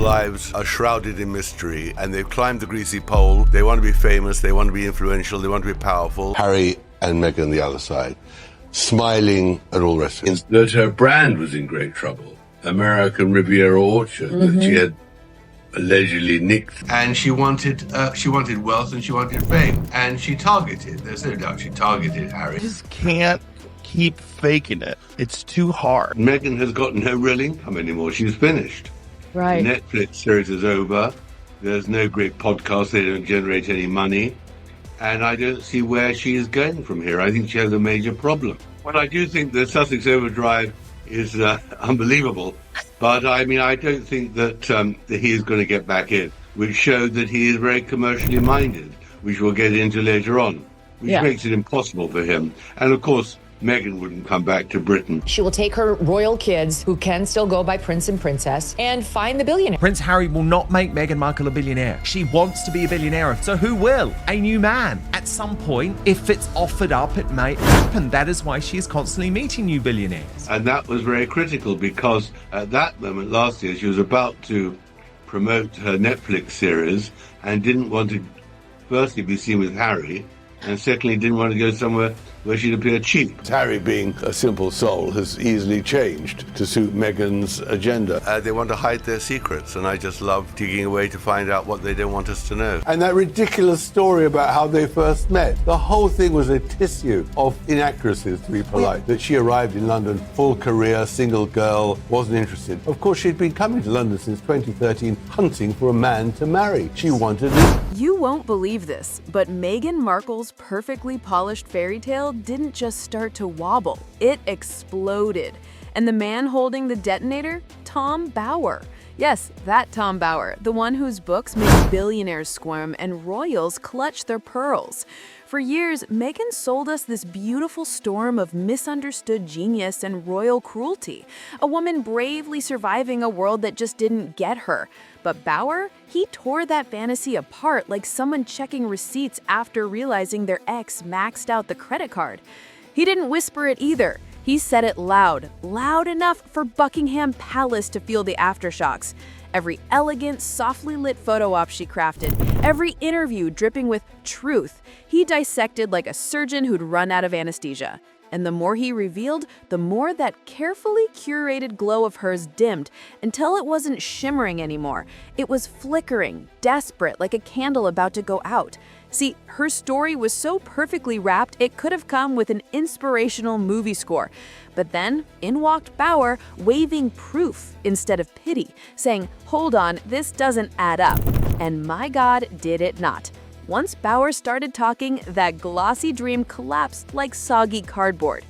Lives are shrouded in mystery, and they've climbed the greasy pole. They want to be famous, they want to be influential, they want to be powerful. Harry and Meghan the other side, smiling at all the rest of it. That her brand was in great trouble. American Riviera Orchard, that she had allegedly nicked. And she wanted wealth and she wanted fame. And she targeted, there's no doubt she targeted Harry. You just can't keep faking it. It's too hard. Meghan has got no real income anymore. She's finished. Right. The Netflix series is over. There's no great podcast. They don't generate any money. And I don't see where she is going from here. I think she has a major problem. Well, I do think that Sussex Overdrive is unbelievable. But, I mean, I don't think that he is going to get back in, which showed that he is very commercially minded, which we'll get into later on, which makes it impossible for him. And, of course, Meghan wouldn't come back to Britain. She will take her royal kids, who can still go by prince and princess, and find the billionaire. Prince Harry will not make Meghan Markle a billionaire. She wants to be a billionaire. So who will? A new man. At some point, if it's offered up, it may happen. That is why she is constantly meeting new billionaires. And that was very critical because at that moment last year, she was about to promote her Netflix series and didn't want to, firstly, be seen with Harry, and secondly, didn't want to go somewhere where she'd appear cheap. Harry, being a simple soul, has easily changed to suit Meghan's agenda. They want to hide their secrets, and I just love digging away to find out what they don't want us to know. And that ridiculous story about how they first met, the whole thing was a tissue of inaccuracies, to be polite. That she arrived in London, full career, single girl, wasn't interested. Of course, she'd been coming to London since 2013, hunting for a man to marry. She wanted it. You won't believe this, but Meghan Markle's perfectly polished fairy tale didn't just start to wobble, it exploded. And the man holding the detonator? Tom Bower. Yes, that Tom Bower, the one whose books make billionaires squirm and royals clutch their pearls. For years, Meghan sold us this beautiful storm of misunderstood genius and royal cruelty, a woman bravely surviving a world that just didn't get her. But Bower, he tore that fantasy apart like someone checking receipts after realizing their ex maxed out the credit card. He didn't whisper it either. He said it loud, loud enough for Buckingham Palace to feel the aftershocks. Every elegant, softly lit photo op she crafted, every interview dripping with truth, he dissected like a surgeon who'd run out of anesthesia. And the more he revealed, the more that carefully curated glow of hers dimmed until it wasn't shimmering anymore. It was flickering, desperate, like a candle about to go out. See, her story was so perfectly wrapped, it could have come with an inspirational movie score. But then, in walked Bower, waving proof instead of pity, saying, "Hold on, this doesn't add up." And my God, did it not. Once Bower started talking, that glossy dream collapsed like soggy cardboard.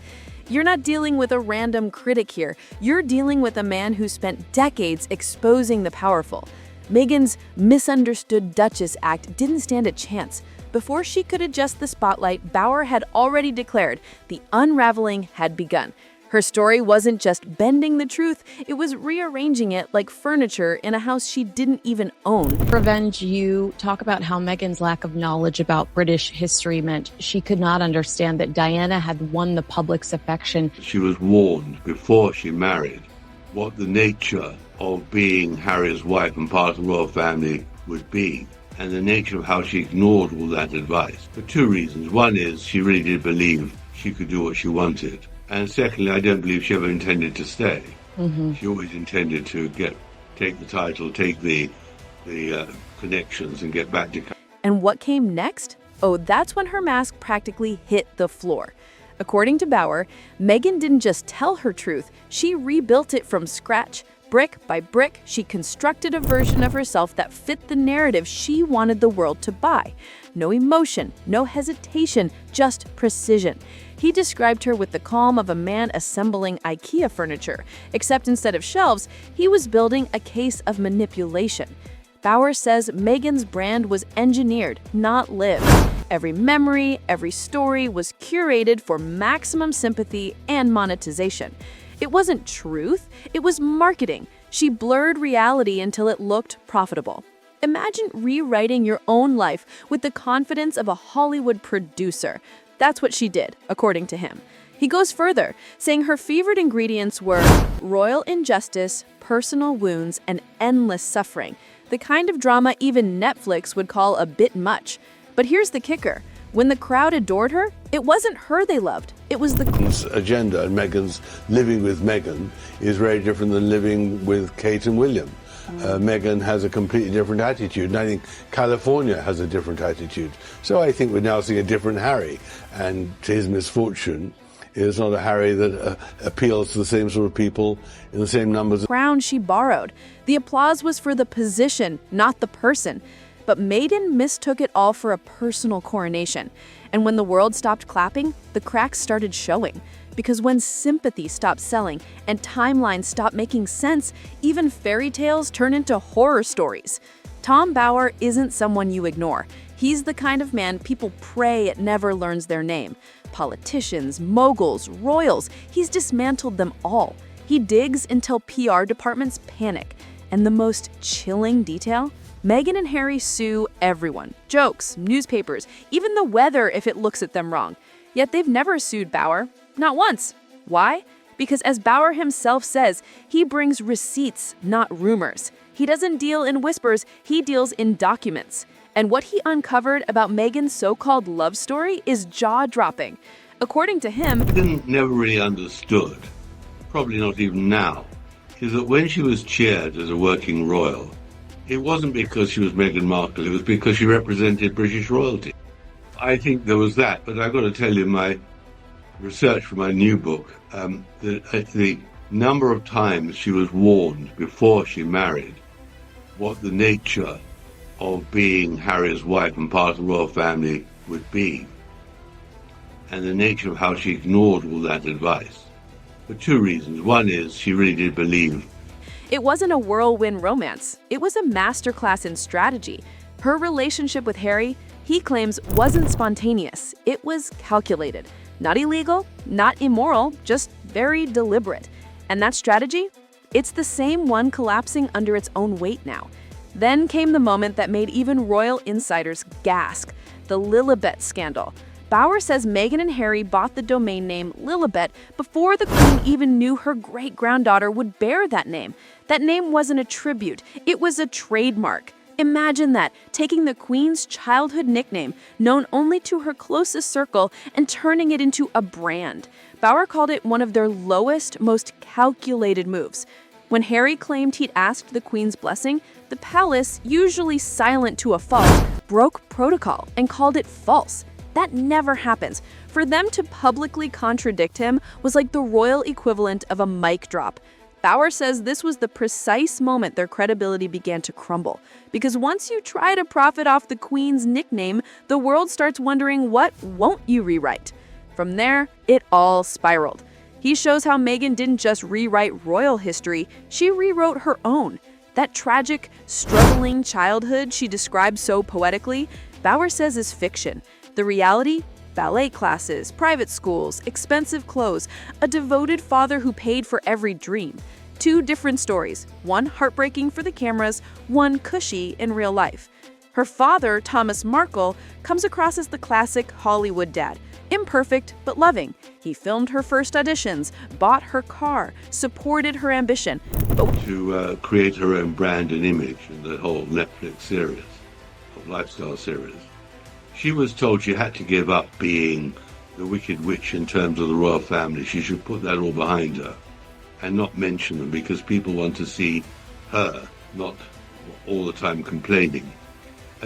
You're not dealing with a random critic here. You're dealing with a man who spent decades exposing the powerful. Meghan's misunderstood Duchess act didn't stand a chance. Before she could adjust the spotlight, Bower had already declared the unraveling had begun. Her story wasn't just bending the truth, it was rearranging it like furniture in a house she didn't even own. Revenge, you talk about how Meghan's lack of knowledge about British history meant she could not understand that Diana had won the public's affection. She was warned before she married what the nature of being Harry's wife and part of the royal family would be, and the nature of how she ignored all that advice. For two reasons. One is she really did believe she could do what she wanted. And secondly, I don't believe she ever intended to stay. She always intended to take the title, take the connections and get back to... And what came next? Oh, that's when her mask practically hit the floor. According to Bower, Meghan didn't just tell her truth, she rebuilt it from scratch. Brick by brick, she constructed a version of herself that fit the narrative she wanted the world to buy. No emotion, no hesitation, just precision. He described her with the calm of a man assembling IKEA furniture, except instead of shelves, he was building a case of manipulation. Bower says Meghan's brand was engineered, not lived. Every memory, every story was curated for maximum sympathy and monetization. It wasn't truth, it was marketing. She blurred reality until it looked profitable. Imagine rewriting your own life with the confidence of a Hollywood producer. That's what she did, according to him. He goes further, saying her favorite ingredients were royal injustice, personal wounds, and endless suffering, the kind of drama even Netflix would call a bit much. But here's the kicker. When the crowd adored her, it wasn't her they loved. It was the agenda, and Meghan's living with Meghan is very different than living with Kate and William. Meghan has a completely different attitude, and I think California has a different attitude. So I think we're now seeing a different Harry, and to his misfortune, it's not a Harry that appeals to the same sort of people in the same numbers. Crown she borrowed. The applause was for the position, not the person. But Meghan mistook it all for a personal coronation. And when the world stopped clapping, the cracks started showing. Because when sympathy stopped selling and timelines stopped making sense, even fairy tales turn into horror stories. Tom Bauer isn't someone you ignore. He's the kind of man people pray it never learns their name. Politicians, moguls, royals, he's dismantled them all. He digs until PR departments panic. And the most chilling detail? Meghan and Harry sue everyone. Jokes, newspapers, even the weather if it looks at them wrong. Yet they've never sued Bauer. Not once. Why? Because as Bauer himself says, he brings receipts, not rumors. He doesn't deal in whispers, he deals in documents. And what he uncovered about Meghan's so-called love story is jaw-dropping. According to him, Meghan never really understood, probably not even now, is that when she was cheered as a working royal, it wasn't because she was Meghan Markle, it was because she represented British royalty. I think there was that, but I've got to tell you, my research for my new book, the number of times she was warned before she married what the nature of being Harry's wife and part of the royal family would be, and the nature of how she ignored all that advice. For two reasons. One is she really did believe it wasn't a whirlwind romance. It was a masterclass in strategy. Her relationship with Harry, he claims, wasn't spontaneous. It was calculated. Not illegal, not immoral, just very deliberate. And that strategy? It's the same one collapsing under its own weight now. Then came the moment that made even royal insiders gasp, the Lilibet scandal. Bauer says Meghan and Harry bought the domain name Lilibet before the Queen even knew her great-granddaughter would bear that name. That name wasn't a tribute, it was a trademark. Imagine that, taking the Queen's childhood nickname, known only to her closest circle, and turning it into a brand. Bauer called it one of their lowest, most calculated moves. When Harry claimed he'd asked the Queen's blessing, the palace, usually silent to a fault, broke protocol and called it false. That never happens. For them to publicly contradict him was like the royal equivalent of a mic drop. Bauer says this was the precise moment their credibility began to crumble. Because once you try to profit off the Queen's nickname, the world starts wondering, what won't you rewrite? From there, it all spiraled. He shows how Meghan didn't just rewrite royal history, she rewrote her own. That tragic, struggling childhood she described so poetically, Bauer says is fiction. The reality? Ballet classes, private schools, expensive clothes, a devoted father who paid for every dream. Two different stories, one heartbreaking for the cameras, one cushy in real life. Her father, Thomas Markle, comes across as the classic Hollywood dad, imperfect but loving. He filmed her first auditions, bought her car, supported her ambition. But to create her own brand and image in the whole Netflix series, of lifestyle series. She was told she had to give up being the Wicked Witch in terms of the royal family. She should put that all behind her and not mention them because people want to see her, not all the time complaining.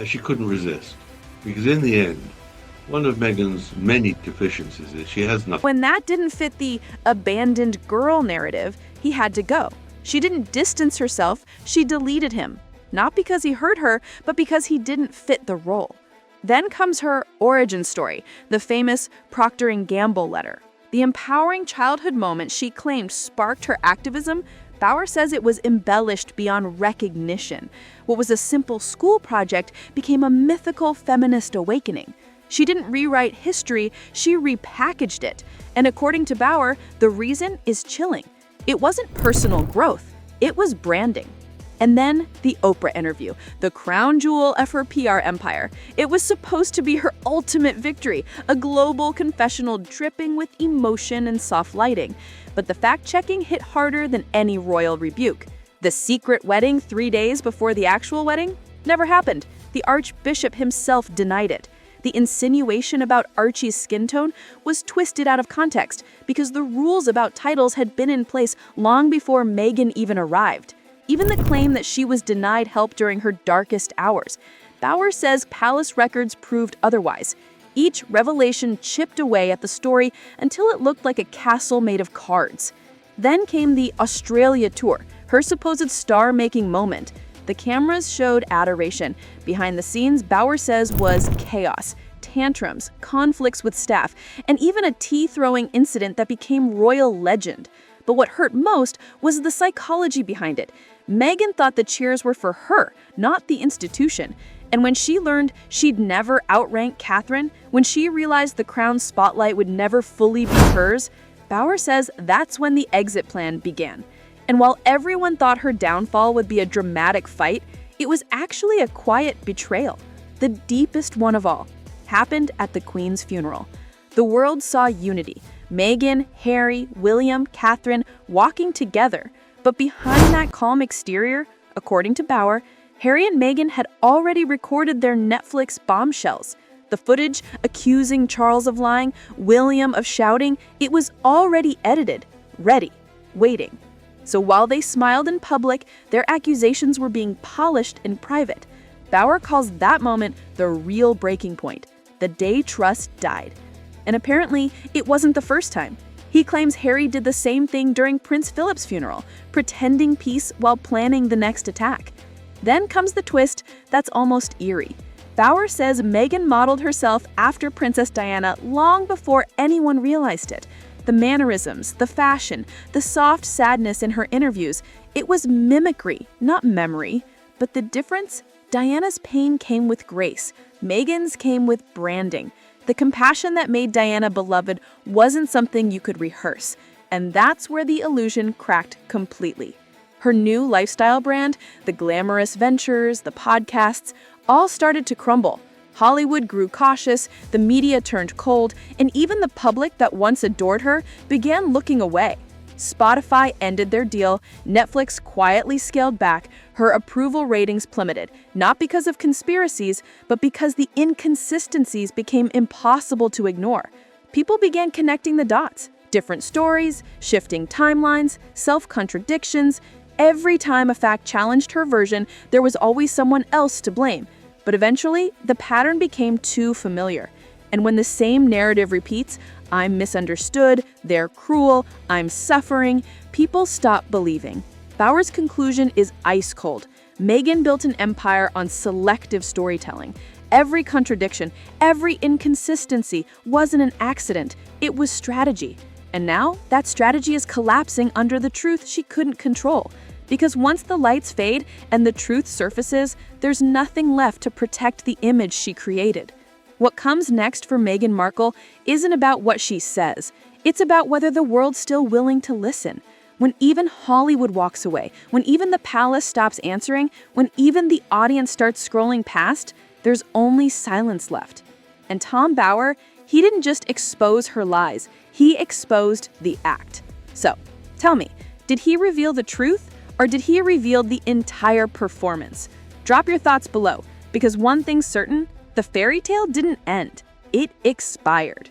She couldn't resist because in the end, one of Meghan's many deficiencies is she has nothing. When that didn't fit the abandoned girl narrative, he had to go. She didn't distance herself, she deleted him. Not because he hurt her, but because he didn't fit the role. Then comes her origin story, the famous Procter & Gamble letter. The empowering childhood moment she claimed sparked her activism, Bauer says it was embellished beyond recognition. What was a simple school project became a mythical feminist awakening. She didn't rewrite history, she repackaged it. And according to Bauer, the reason is chilling. It wasn't personal growth, it was branding. And then the Oprah interview, the crown jewel of her PR empire. It was supposed to be her ultimate victory, a global confessional dripping with emotion and soft lighting. But the fact-checking hit harder than any royal rebuke. The secret wedding 3 days before the actual wedding never happened. The Archbishop himself denied it. The insinuation about Archie's skin tone was twisted out of context because the rules about titles had been in place long before Meghan even arrived. Even the claim that she was denied help during her darkest hours. Bauer says palace records proved otherwise. Each revelation chipped away at the story until it looked like a castle made of cards. Then came the Australia tour, her supposed star-making moment. The cameras showed adoration. Behind the scenes, Bauer says, was chaos, tantrums, conflicts with staff, and even a tea-throwing incident that became royal legend. But what hurt most was the psychology behind it. Meghan thought the cheers were for her, not the institution. And when she learned she'd never outrank Catherine, when she realized the crown's spotlight would never fully be hers, Bauer says that's when the exit plan began. And while everyone thought her downfall would be a dramatic fight, it was actually a quiet betrayal. The deepest one of all happened at the Queen's funeral. The world saw unity. Meghan, Harry, William, Catherine walking together. But behind that calm exterior, according to Bauer, Harry and Meghan had already recorded their Netflix bombshells. The footage accusing Charles of lying, William of shouting, it was already edited, ready, waiting. So while they smiled in public, their accusations were being polished in private. Bauer calls that moment the real breaking point, the day trust died. And apparently, it wasn't the first time. He claims Harry did the same thing during Prince Philip's funeral, pretending peace while planning the next attack. Then comes the twist that's almost eerie. Bauer says Meghan modeled herself after Princess Diana long before anyone realized it. The mannerisms, the fashion, the soft sadness in her interviews, it was mimicry, not memory. But the difference? Diana's pain came with grace. Meghan's came with branding. The compassion that made Diana beloved wasn't something you could rehearse, and that's where the illusion cracked completely. Her new lifestyle brand, the glamorous ventures, the podcasts, all started to crumble. Hollywood grew cautious, the media turned cold, and even the public that once adored her began looking away. Spotify ended their deal, Netflix quietly scaled back, her approval ratings plummeted, not because of conspiracies, but because the inconsistencies became impossible to ignore. People began connecting the dots, different stories, shifting timelines, self-contradictions. Every time a fact challenged her version, there was always someone else to blame. But eventually, the pattern became too familiar. And when the same narrative repeats, I'm misunderstood, they're cruel, I'm suffering, people stop believing. Bauer's conclusion is ice cold. Meghan built an empire on selective storytelling. Every contradiction, every inconsistency wasn't an accident, it was strategy. And now, that strategy is collapsing under the truth she couldn't control. Because once the lights fade and the truth surfaces, there's nothing left to protect the image she created. What comes next for Meghan Markle isn't about what she says. It's about whether the world's still willing to listen. When even Hollywood walks away, when even the palace stops answering, when even the audience starts scrolling past, there's only silence left. And Tom Bauer, he didn't just expose her lies, he exposed the act. So, tell me, did he reveal the truth, or did he reveal the entire performance? Drop your thoughts below, because one thing's certain, the fairy tale didn't end. It expired.